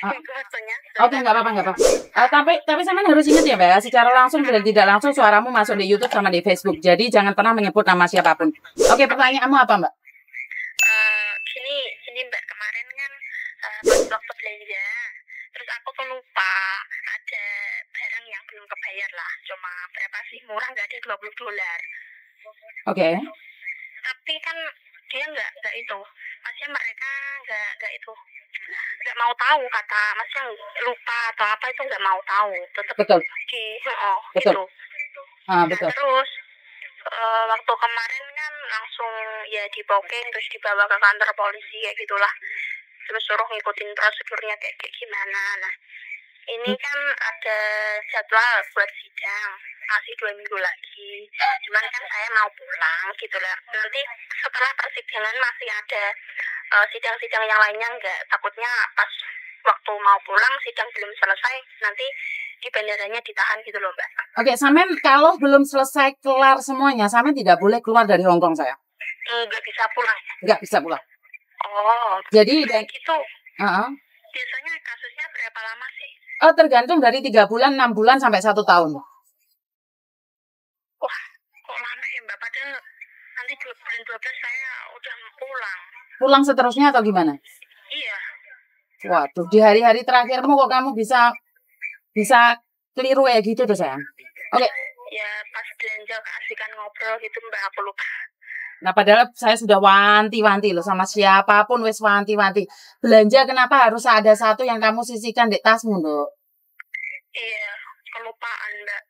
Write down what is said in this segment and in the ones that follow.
Ah, Waktunya. oke, nggak apa-apa, nggak apa-apa. Tapi sampean harus ingat ya, Mbak, ya, secara langsung dan tidak langsung suaramu masuk di YouTube sama di Facebook. Jadi jangan pernah menyebut nama siapapun. Oke, pertanyaanmu apa, Mbak? Gini Mbak, kemarin kan pas waktu belanja, terus aku tuh lupa ada barang yang belum kebayar lah, cuma berapa sih, murah, nggak ada $20. Oke. Tapi kan dia nggak itu, maksudnya mereka nggak itu, nggak mau tahu, kata maksudnya lupa atau apa itu nggak mau tahu, tetap Betul. Betul. gitu. Ah, Nah betul. terus waktu kemarin kan langsung ya dipoking, terus dibawa ke kantor polisi kayak gitulah, terus suruh ngikutin prosedurnya kayak gimana. Nah ini kan ada jadwal buat sidang, masih 2 minggu lagi, cuman kan saya mau pulang gitu lah. Nanti setelah persidangan masih ada sidang-sidang yang lainnya nggak? Takutnya pas waktu mau pulang sidang belum selesai, nanti di bandaranya ditahan gitu loh Mbak. Oke, sampean kalau belum selesai kelar semuanya, sampean tidak boleh keluar dari Hong Kong, saya. Nggak bisa pulang. Nggak bisa pulang. Oh, Jadi kayak gitu. uh-uh. Biasanya kasusnya berapa lama sih? Tergantung dari 3 bulan, 6 bulan sampai 1 tahun. Wah, kok lama ya Mbak? Padahal nanti bulan 12 saya udah pulang. Pulang seterusnya atau gimana? Iya. Waduh, di hari-hari terakhirmu kok kamu bisa keliru ya gitu tuh, sayang. Oke. Ya pas belanja keasikan ngobrol gitu Mbak, aku lupa. Nah, padahal saya sudah wanti-wanti loh sama siapapun, wes wanti-wanti. Belanja kenapa harus ada satu yang kamu sisihkan di tasmu, Dok? Iya, kelupaan Mbak.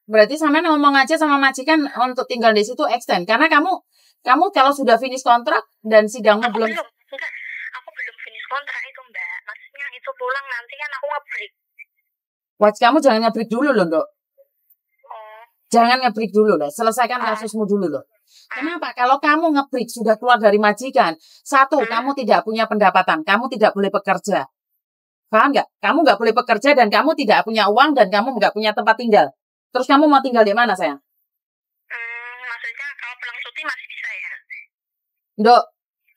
Berarti sampean ngomong aja sama majikan untuk tinggal di situ extend, karena kamu kalau sudah finish kontrak dan sidangmu belum. Enggak, aku belum finish kontrak itu Mbak. Maksudnya itu pulang nanti kan aku nge-break. Wah, kamu jangan nge-break dulu loh, Dok. Jangan nge-break dulu loh, selesaikan kasusmu dulu loh. Kenapa? Kalau kamu nge-break sudah keluar dari majikan, satu, kamu tidak punya pendapatan, kamu tidak boleh bekerja. Paham nggak? Kamu nggak boleh bekerja dan kamu tidak punya uang dan kamu nggak punya tempat tinggal. Terus kamu mau tinggal di mana, sayang? Maksudnya kalau pulang cuti masih bisa ya? Dok,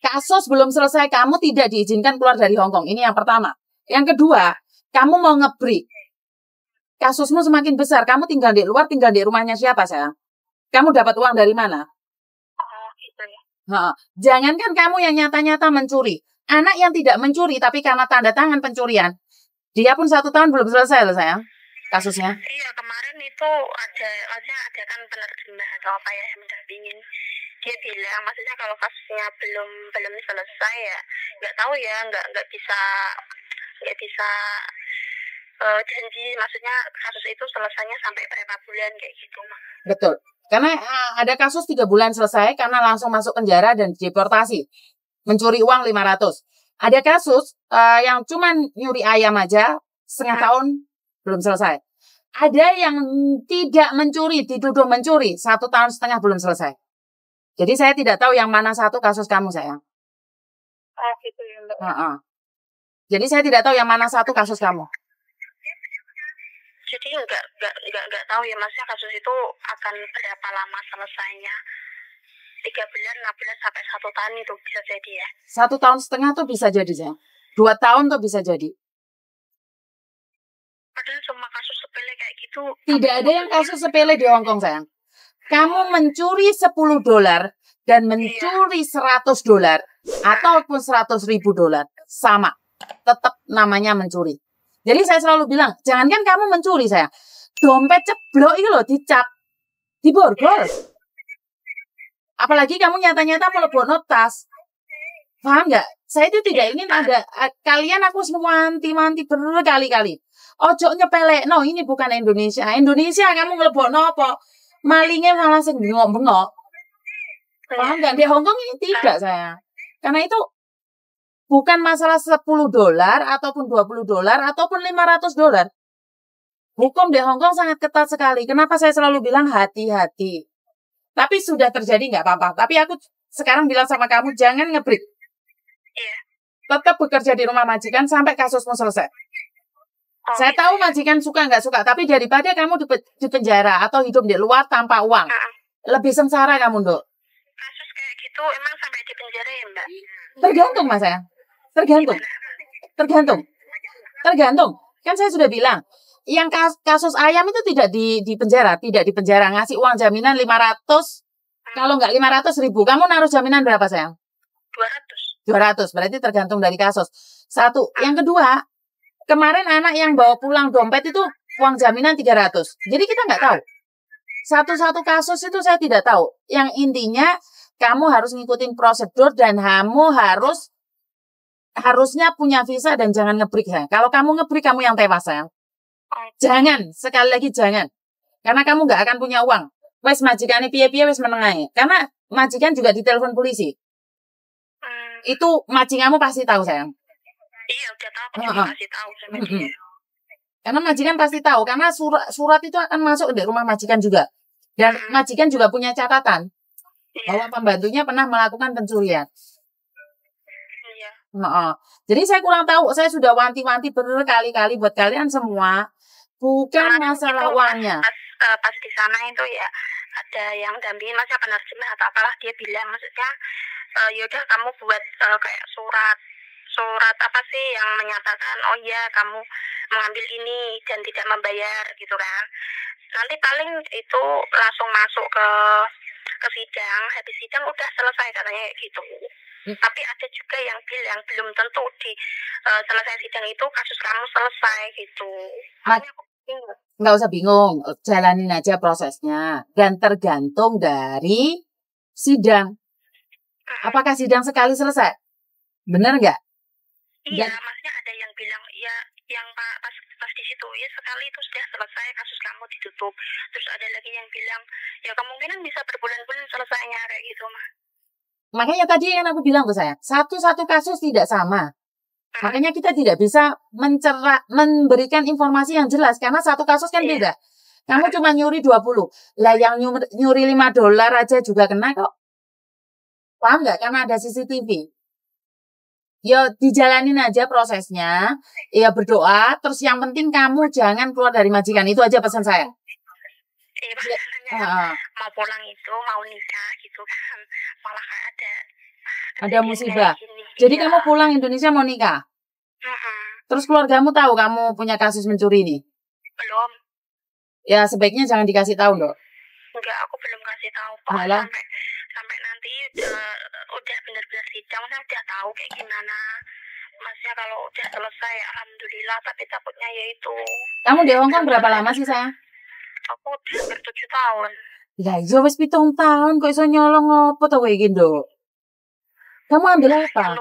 kasus belum selesai, kamu tidak diizinkan keluar dari Hong Kong. Ini yang pertama. Yang kedua, kamu mau nge-break. Kasusmu semakin besar, kamu tinggal di luar, tinggal di rumahnya siapa, sayang? Kamu dapat uang dari mana? Gitu ya. Jangankan kamu yang nyata-nyata mencuri. Anak yang tidak mencuri, tapi karena tanda tangan pencurian, dia pun 1 tahun belum selesai loh, sayang, kasusnya. Iya, kemarin itu ada kan penerjemah atau apa ya yang mendampingin. Dia bilang, maksudnya kalau kasusnya belum selesai ya, nggak tahu ya, nggak bisa janji, maksudnya kasus itu selesainya sampai berapa bulan kayak gitu. Betul. Karena ada kasus 3 bulan selesai karena langsung masuk penjara dan deportasi. Mencuri uang 500. Ada kasus yang cuma nyuri ayam aja, setengah tahun belum selesai. Ada yang tidak mencuri, dituduh mencuri, 1,5 tahun belum selesai. Jadi saya tidak tahu yang mana satu kasus kamu, sayang. Oh gitu ya Mbak. Jadi saya tidak tahu yang mana satu kasus kamu. Jadi nggak tahu ya, maksudnya kasus itu akan berapa lama selesainya? 3 bulan, 6 bulan, sampai 1 tahun itu bisa jadi ya? 1,5 tahun tuh bisa jadi, sayang. 2 tahun tuh bisa jadi. Padahal cuma kasus sepele kayak gitu. Tidak ada yang kasus sepele di Hong Kong, sayang. Kamu mencuri $10 dan mencuri $100 ataupun $100.000 sama, tetap namanya mencuri. Jadi saya selalu bilang, jangankan kamu mencuri, sayang, dompet ceblok itu loh dicap, diborgol. Apalagi kamu nyata-nyata melebokno tas. Paham nggak? Saya itu tidak ingin ada kalian, aku semua wanti-wanti berkali-kali. Ojo nyepelek, no, ini bukan Indonesia. Indonesia kamu ngelebokno apa? Malingnya malah sing bengok-bengok. Paham nggak? Di Hong Kong ini tidak, sayang. Karena itu bukan masalah $10 ataupun $20 ataupun $500. Hukum di Hong Kong sangat ketat sekali. Kenapa saya selalu bilang hati-hati? Tapi sudah terjadi nggak apa-apa. Tapi aku sekarang bilang sama kamu, jangan nge-break. Tetap bekerja di rumah majikan sampai kasusmu selesai. Saya tahu majikan suka nggak suka, tapi daripada kamu di penjara atau hidup di luar tanpa uang, lebih sengsara kamu, Dok. Kasus kayak gitu emang sampai di penjara ya, Mbak? Tergantung, Mas, ya. Tergantung. Tergantung. Kan saya sudah bilang, yang kasus ayam itu tidak di penjara, tidak di penjara, ngasih uang jaminan 500. Kalau nggak 500.000, kamu naruh jaminan berapa sayang? 200. Berarti tergantung dari kasus. Satu. Yang kedua, kemarin anak yang bawa pulang dompet itu uang jaminan 300. Jadi kita nggak tahu. Satu-satu kasus itu saya tidak tahu. Yang intinya kamu harus ngikutin prosedur dan kamu harusnya punya visa dan jangan ngebrik ya. Kalau kamu ngebrik, kamu yang tewas ya. Jangan, sekali lagi jangan. Karena kamu nggak akan punya uang. Wes majikannya piye-piye wes menengahi. Karena majikan juga ditelepon polisi. Itu majikanmu pasti tahu sayang. Iya, udah tahu, juga pasti tahu sama dia. Karena majikan pasti tahu, karena surat itu akan masuk di rumah majikan juga. Dan majikan juga punya catatan bahwa pembantunya pernah melakukan pencurian. Iya. Jadi saya kurang tahu, saya sudah wanti-wanti berkali-kali buat kalian semua, bukan masalah uangnya. Pas di sana itu ya ada yang dampingin masnya penerjemah atau apalah, dia bilang maksudnya yaudah kamu buat kayak surat apa sih yang menyatakan oh ya kamu mengambil ini dan tidak membayar gitu kan. Nanti paling itu langsung masuk ke sidang, habis sidang udah selesai katanya kayak gitu. Tapi ada juga yang bilang belum tentu di selesai sidang itu kasus kamu selesai gitu. Nggak usah bingung, jalanin aja prosesnya. Dan tergantung dari sidang. Apakah sidang sekali selesai? Bener nggak? Iya, maksudnya ada yang bilang ya yang pas di situ ya sekali itu sudah selesai kasus kamu ditutup. Terus ada lagi yang bilang ya kemungkinan bisa berbulan-bulan selesainya kayak gitu mah. Makanya tadi yang aku bilang ke saya, satu-satu kasus tidak sama. Makanya kita tidak bisa memberikan informasi yang jelas karena satu kasus kan beda. Kamu cuma nyuri 20. Lah yang nyuri $5 aja juga kena kok. Paham nggak? Karena ada CCTV. Ya dijalanin aja prosesnya, ya berdoa, terus yang penting kamu jangan keluar dari majikan, itu aja pesan saya. Mau pulang itu, mau nikah gitu kan, malah ada musibah. Jadi kamu pulang Indonesia mau nikah? Terus keluargamu tahu kamu punya kasus mencuri ini? Belum. Ya sebaiknya jangan dikasih tahu dong. Enggak, aku belum kasih tahu kok. Sampai nanti udah benar-benar sidang, saya udah tahu kayak gimana. Maksudnya kalau udah selesai, alhamdulillah. Tapi takutnya ya itu. Kamu di Hongkong berapa lama sih sayang? Aku udah hampir 7 tahun. Ya iya wis 7 tahun kok iso nyolong apa to kowe iki, Nduk? Kamu ambil apa?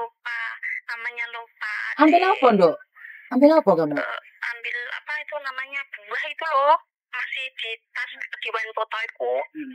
Namanya lupa. Ambil apa, Nduk? Ambil apa kamu? Ambil apa itu namanya buah itu loh. Masih di tas di fotoku 3.